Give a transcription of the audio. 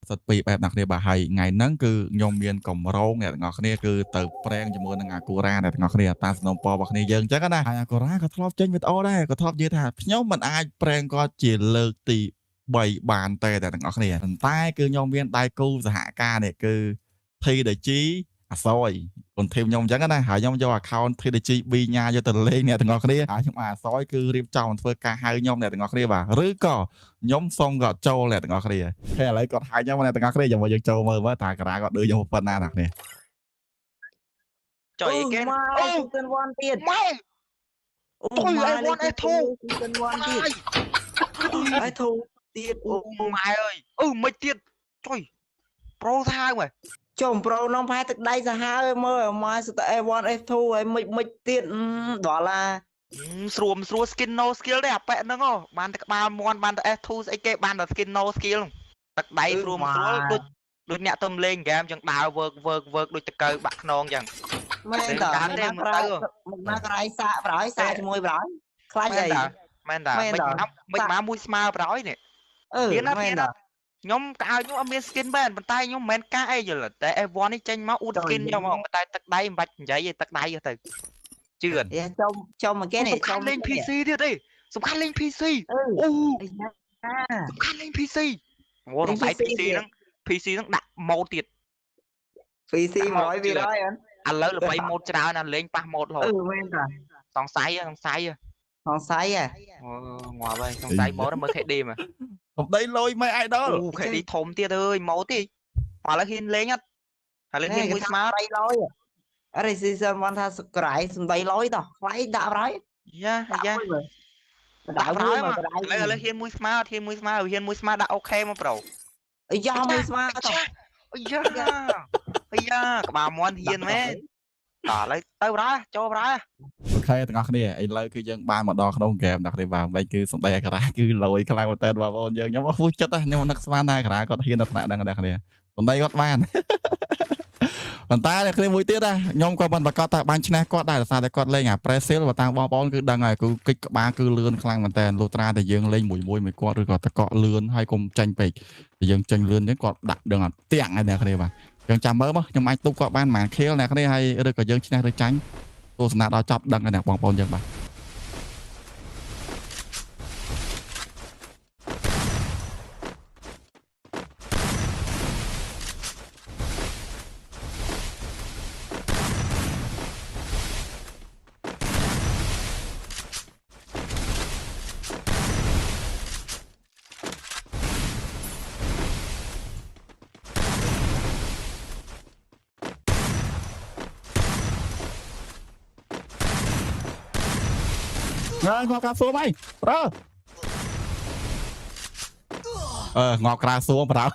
សិតពីបែបអ្នកគ្នាបាទហើយថ្ងៃហ្នឹងគឺខ្ញុំមានកម្រងអ្នកទាំងអស់គ្នាគឺទៅប្រេងជាមួយនឹងអាកូរ៉ាអ្នកទាំងអស់គ្នាតាមសំណពរបស់គ្នាយើងអញ្ចឹងណាហើយអាកូរ៉ាក៏ធ្លាប់ចេញវីដេអូដែរក៏ធ្លាប់និយាយថាខ្ញុំមិនអាចប្រេងគាត់ជាលើកទី3បានទេអ្នកទាំងអស់គ្នាប៉ុន្តែគឺខ្ញុំមានដៃគូសហការនេះគឺ TDG អាសយគុនធីមខ្ញុំអញ្ចឹងណាហើយខ្ញុំយក account TDG B ញ៉ាយកទៅលេងអ្នកទាំងអស់គ្នាហើយខ្ញុំអាសយគឺរៀបចំធ្វើការហៅខ្ញុំអ្នកទាំងអស់គ្នាបាទឬក៏ខ្ញុំសុំគាត់ចូលអ្នកទាំងអស់គ្នាហើយឥឡូវគាត់ហៅខ្ញុំអ្នកទាំងអស់គ្នាយកមកយើងចូលមើលមើលតើការាគាត់ដូចខ្ញុំប៉ុណ្ណាអ្នកគ្នាចុយគេអូគិនវ៉ាន់ទៀតម៉ែអូម៉ែលេខធូគិនវ៉ាន់ទៀតហើយធូទៀតអូម៉ែអើយមិនទៀតចុយប្រូថាហៅមើលចំប្រូនំផែទឹកដៃសាហាវមើលម៉ែស្ទើ A1 F2 ហើយមិនទៀតដល់ឡាស្រួល skin no skill ទេអាប៉ែហ្នឹងបានតែក្បាលមន់បានតែ F2 ស្អីគេបានតែ skin no skill ទឹកដៃស្រួលដូចអ្នកទៅលេងហ្គេមចឹងដើរ work ដូចតកើបាក់ខ្នងចឹងមែនតើមកណាក្រៃសាកប្រហើយសាកជាមួយប្រហើយខ្លាចអីមែនតើមិនមកមួយស្មើប្រហើយនេះមែនតើខ្ញុំកៅខ្ញុំអត់មាន skin បែនប៉ុន្តែខ្ញុំមិនមែនកាអីយល់តែ F1 នេះចេញមកអ៊ូត skin ខ្ញុំហ្មងតែទឹកដៃមិនបាច់និយាយទេទឹកដៃទៅជឿនចំមកគេនេះចំលេង PC ទៀតទេសំខាន់លេង PC អូសំខាន់លេង PC អូសង្ស័យ PC ហ្នឹងដាក់ mode ទៀត PC 100វាហើយឥឡូវល្បី mode ច្រើនណាស់លេងប៉ះ mode រហូតមែនតាសង្ស័យងាប់ហើយសង្ស័យ mode មើល KD មើលកំដីលយមិន idol KD ធំទៀតអើយ mode ទេឥឡូវហ៊ានលេងអត់ឥឡូវហ៊ានមួយស្មើ300អរិ season 1ថាក្រៃសំដីលយតោះខ្លាយដាក់ប្រហើយយ៉ាដាក់ប្រហើយឥឡូវហ៊ានមួយស្មើហ៊ានមួយស្មើដាក់អូខេមកប្រូអាយ៉ាមួយស្មើតោះអាយ៉ាក្បាលមន់ហ៊ានមែនតោះឥឡូវទៅប្រហើយចូលប្រហើយអូខេទាំងអស់គ្នាឥឡូវគឺយើងបានមកដល់ក្នុងហ្គេមអ្នកនេះបាទមិនគឺសំដីអាការ៉ាគឺលយខ្លាំងមែនតើបងប្អូនយើងខ្ញុំអស់ចិត្តខ្ញុំនឹកស្មានថាអាការ៉ាគាត់ហ៊ានដល់ថ្នាក់ហ្នឹងអ្នកគ្នាសំដីគាត់បានប៉ុន្តែអ្នកគ្នាមួយទៀតខ្ញុំក៏មិនប្រកាសថាបានឈ្នះគាត់ដែរដោយសារតែគាត់លេងអា Presil បើតាមបងប្អូនគឺដឹងហើយគឺគិចក្បាលគឺលឿនខ្លាំងមែនតើលុះត្រាតែយើងលេងមួយគាត់ឬក៏តកកលឿនហើយកុំចាញ់ពេកតែយើងចាញ់លឿនហ្នឹងគាត់ដាក់ដឹងអត់ទាំងហើយអ្នកគ្នាបាទយើងចាំមើលមកខ្ញុំអាចទប់គាត់បានប្រហែលខៀលអ្នកគ្នាហើយឬក៏យើងឈ្នះឬចាញ់ទស្សនាដល់ចប់ដឹងហើយអ្នកបងប្អូនយើងបាទងាប់ក្រាសួរមកប្រើងាប់ក្រាសួរប្រើ